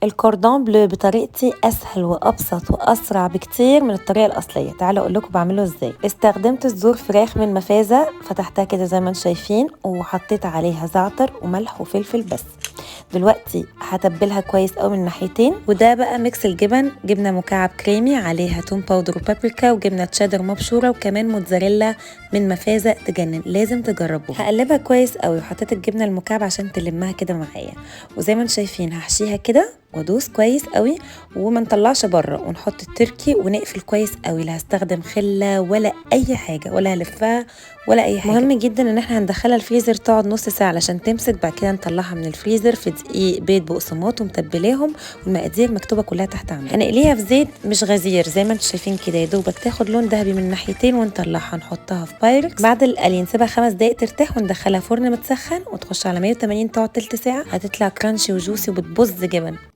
الكوردون بلو بطريقتي اسهل وابسط واسرع بكتير من الطريقه الاصليه. تعالوا اقول لكم بعمله ازاي. استخدمت صدور فراخ من مفازه، فتحتها كده زي ما انتم شايفين، وحطيت عليها زعتر وملح وفلفل بس. دلوقتي هتبلها كويس قوي من ناحيتين. وده بقى ميكس الجبن، جبنه مكعب كريمي عليها توم باودر وبابريكا وجبنه تشيدر مبشوره وكمان موتزاريلا من مفازه تجنن، لازم تجربوها. هقلبها كويس قوي وحطيت الجبنه المكعب عشان تلمها كده معايا. وزي ما انتم شايفين هحشيها كده وادوس كويس قوي وما نطلعش بره، ونحط التركي ونقفل كويس قوي. لا هستخدم خله ولا اي حاجه ولا هلفها ولا اي حاجه. مهم جدا ان احنا هندخلها الفريزر تقعد نص ساعه علشان تمسك. بعد كده نطلعها من الفريزر في دقيق، بيض بقسماط ومتبلاهم، والمقادير مكتوبه كلها تحت عنها. هنقليها في زيت مش غزير زي ما انتم شايفين كده، يا دوبك تاخد لون ذهبي من ناحيتين ونطلعها نحطها في بايركس. بعد القلي نسيبها 5 دقائق ترتاح وندخلها فرن متسخن وتخش على 180 تقعد تلت ساعه. هتطلع كرانشي وجوسي وبتبظ جبن.